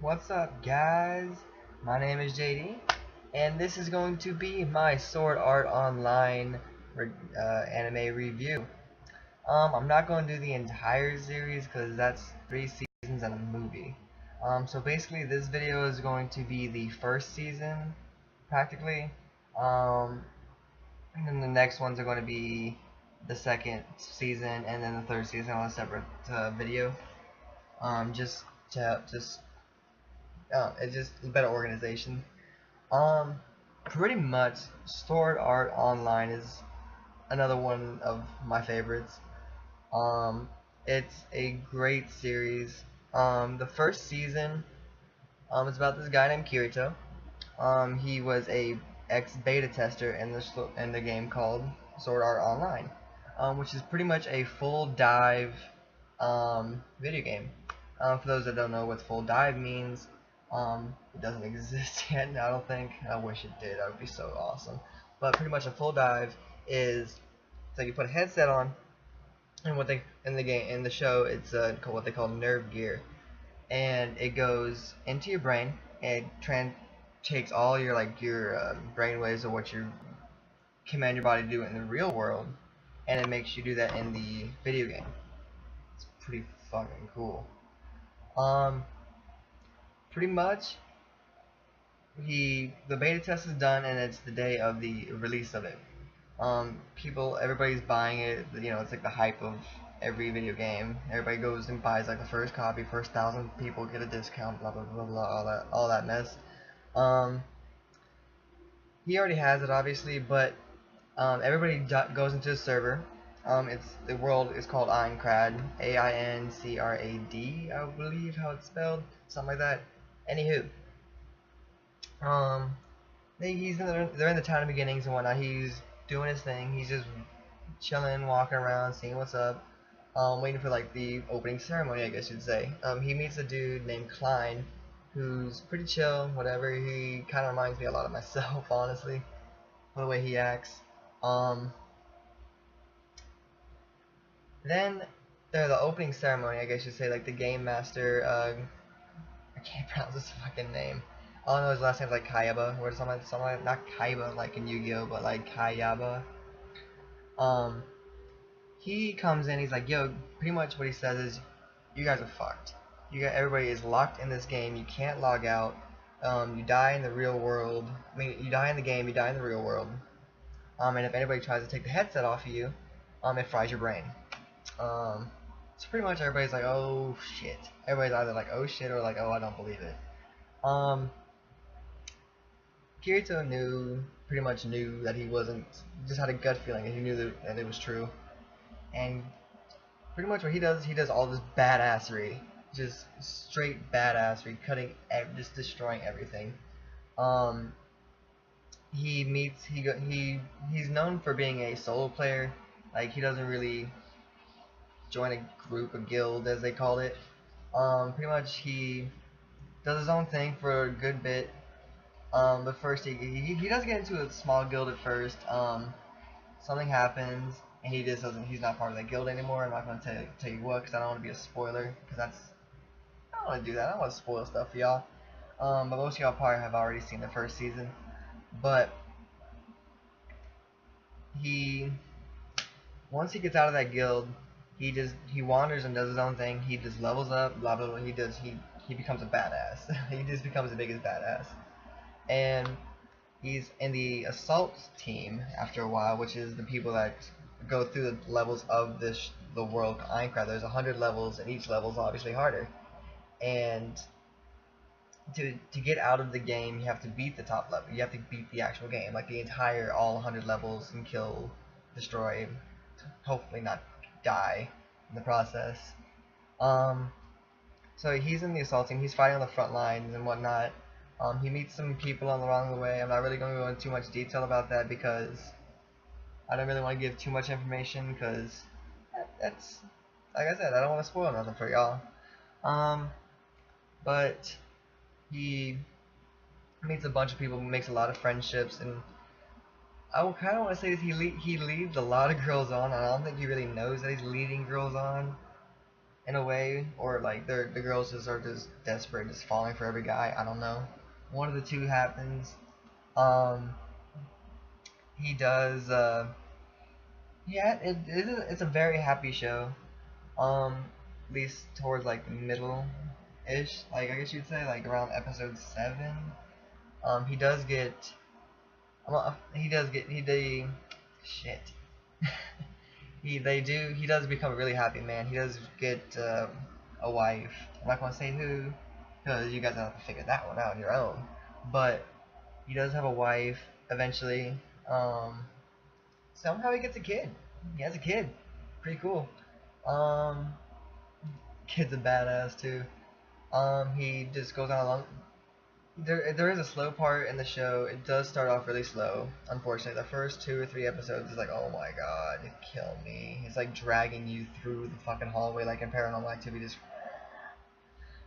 What's up, guys? My name is JD, and this is going to be my Sword Art Online anime review. I'm not going to do the entire series because that's 3 seasons and a movie. So basically, this video is going to be the first season, practically. Um, and then the next ones are going to be the second season, and then the third season on a separate video. Just to just it's just better organization. Um, Pretty much, Sword Art Online is another one of my favorites. Um, it's a great series. The first season, is about this guy named Kirito. He was a ex-beta tester in the game called Sword Art Online, which is pretty much a full dive video game. For those that don't know what full dive means, it doesn't exist yet. I don't think. I wish it did. That would be so awesome. But pretty much a full dive is so you put a headset on, and what they in the show it's what they call nerve gear, and it goes into your brain and takes all your brain waves of what you command your body to do in the real world, and it makes you do that in the video game. It's pretty fucking cool. Um, Pretty much, the beta test is done, and it's the day of the release of it. Everybody's buying it. You know, it's like the hype of every video game. Everybody goes and buys like the first copy. First 1,000 people get a discount. Blah blah blah blah. All that mess. Um, he already has it, obviously, but everybody goes into the server. The world is called Aincrad, Aincrad, I believe how it's spelled, something like that. Anywho, um, they're in the town of beginnings and whatnot. He's doing his thing. He's just chilling, walking around, seeing what's up. Waiting for like the opening ceremony, I guess you'd say. He meets a dude named Klein, who's pretty chill, whatever. He kind of reminds me a lot of myself, honestly, the way he acts. Um, then the opening ceremony, I guess you'd say, like the game master. I can't pronounce his fucking name. All I know his last name's like Kayaba or something, not Kaiba like in Yu-Gi-Oh, but like Kayaba. Um, he comes in, he's like, yo, pretty much what he says is, you guys are fucked. Everybody is locked in this game. You can't log out. You die in the real world. I mean, you die in the game. You die in the real world. And if anybody tries to take the headset off of you, it fries your brain. So pretty much everybody's like, oh shit. Everybody's either like, oh shit, or like, oh, I don't believe it. Kirito pretty much knew that he wasn't, just had a gut feeling, and he knew that it was true. And pretty much what he does all this badassery, just straight badassery, just destroying everything. Um, he's known for being a solo player. Like he doesn't really join a group, a guild as they call it. Pretty much he does his own thing for a good bit. But first he does get into a small guild at first. Something happens, and he's not part of that guild anymore. I'm not going to tell you what, because I don't want to be a spoiler, because I don't want to do that. I don't want to spoil stuff for y'all. But most of y'all probably have already seen the first season. But once he gets out of that guild, he wanders and does his own thing. He just levels up, blah blah blah. He becomes a badass. He just becomes the biggest badass. And he's in the assault team after a while, which is the people that go through the levels of the world Minecraft. There's 100 levels, and each level is obviously harder. And to get out of the game, you have to beat the top level. You have to beat the actual game, like the entire all 100 levels, and destroy, hopefully not die in the process. So he's in the assault team. He's fighting on the front lines and whatnot. He meets some people along the way. I'm not really going to go into too much detail about that because I don't really want to give too much information, because that's, like I said, I don't want to spoil nothing for y'all. But he meets a bunch of people, makes a lot of friendships, and I kind of want to say that he leads a lot of girls on. I don't think he really knows that he's leading girls on. in a way, or like the girls just are just desperate, just falling for every guy. I don't know. One of the two happens. Um, he does. Yeah, it's a very happy show. At least towards like the middle-ish, like I guess you'd say, like around episode 7. He does get. He does get. Shit. He does become a really happy man. He does get a wife. I'm not gonna say who, because you guys have to figure that one out on your own. But he does have a wife eventually. Um, Somehow he gets a kid. He has a kid. Pretty cool. Um, Kid's a badass too. He just goes on a long. There is a slow part in the show. It does start off really slow. Unfortunately, the first 2 or 3 episodes is like, oh my god, kill me. It's like dragging you through the fucking hallway like in Paranormal Activity.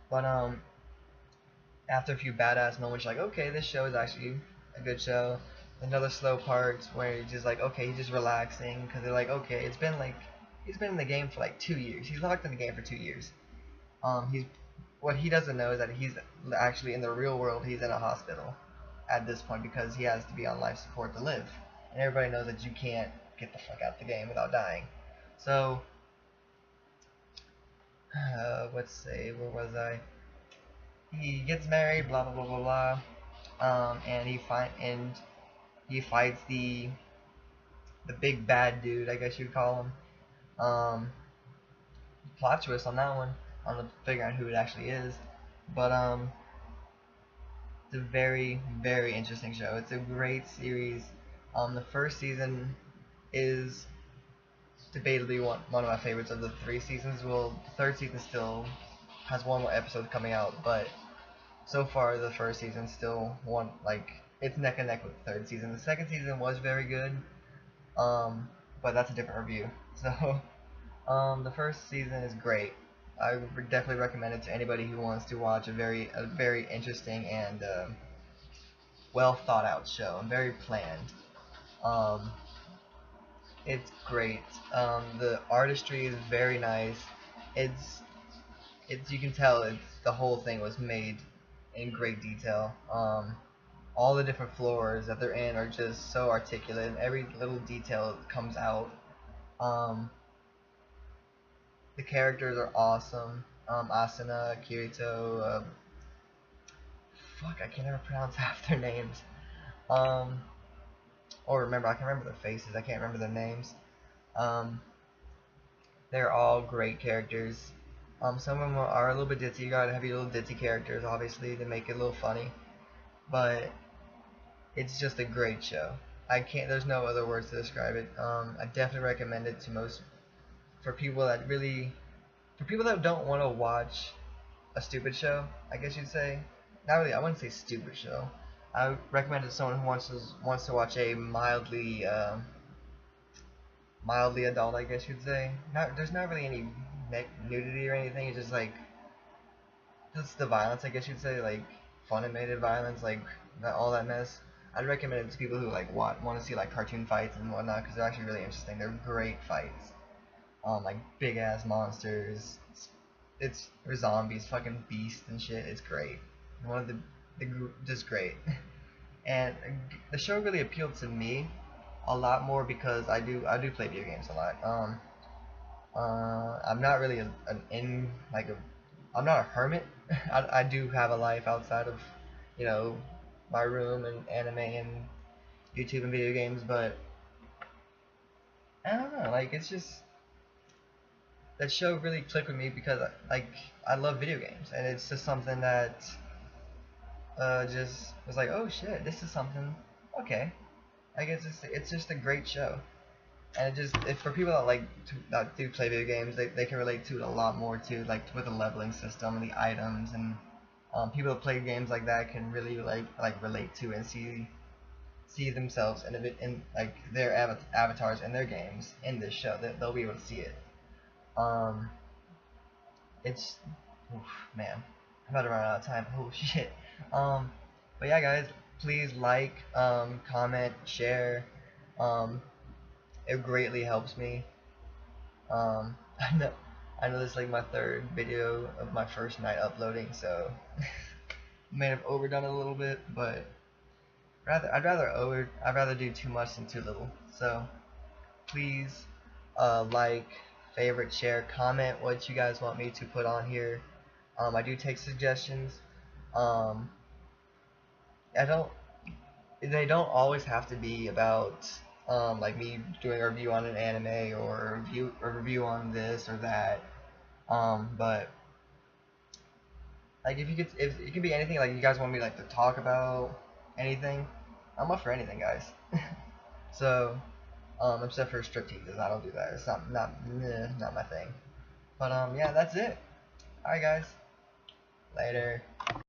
But after a few badass moments, you're like, okay, this show is actually a good show. Another slow part where you're just like, okay, he's just relaxing because they're like, okay, he's been in the game for like 2 years. He's locked in the game for 2 years. He's What he doesn't know is that he's actually in the real world. He's in a hospital at this point because he has to be on life support to live, and everybody knows that you can't get the fuck out the game without dying. So, let's say, where was I? He gets married, blah blah blah blah blah, and he fights the big bad dude, I guess you'd call him. Plot twist on that one, on the figuring out who it actually is, but it's a very, very interesting show. It's a great series. The first season is debatably one of my favorites of the 3 seasons. Well, the third season still has one more episode coming out, but so far the first season still it's neck and neck with the third season. The second season was very good, but that's a different review. So, the first season is great. I would definitely recommend it to anybody who wants to watch a very interesting and well thought out show and very planned. Um, it's great. The artistry is very nice. It's you can tell the whole thing was made in great detail. All the different floors that they're in are just so articulate, and every little detail comes out. The characters are awesome. Asuna, Kirito, fuck, I can never pronounce half their names. I can remember their faces, I can't remember their names. They're all great characters. Some of them are a little bit ditzy. You gotta have your little ditzy characters, obviously, to make it a little funny. But it's just a great show. There's no other words to describe it. I definitely recommend it for people that don't want to watch a stupid show, I guess you'd say. Not really, I wouldn't say stupid show. I would recommend it to someone who wants to watch a mildly adult, I guess you'd say. There's not really any nudity or anything. It's just the violence, I guess you'd say, like Funimation violence, like all that mess. I'd recommend it to people who want to see like cartoon fights and whatnot, because they're actually really interesting. They're great fights. Like big ass monsters. It's zombies, fucking beasts and shit. It's great. One of just great. And the show really appealed to me a lot more because I do play video games a lot. I'm not really I'm not a hermit. I do have a life outside of, my room and anime and YouTube and video games, but I don't know, it's just that show really clicked with me because I love video games, and it's just something that just was like, oh shit, this is something. Okay, I guess it's just a great show, and for people that do play video games, they can relate to it a lot more too, with the leveling system and the items, and people that play games like that can really relate to and see themselves in their avatars in their games in this show. They'll be able to see it. It's man, I'm about to run out of time. Oh shit. But yeah, guys, please comment, share. It greatly helps me. I know I know this is like my third video of my first night uploading, so may have overdone it a little bit, but I'd rather do too much than too little. So please like, favorite, share, comment what you guys want me to put on here. I do take suggestions. Um, I don't. They don't always have to be about like me doing a review on an anime or a review on this or that. But like if it could be anything. Like you guys want me like to talk about anything, I'm up for anything, guys. So except for stripteases, I don't do that. It's not my thing. But yeah, that's it. Alright, guys. Later.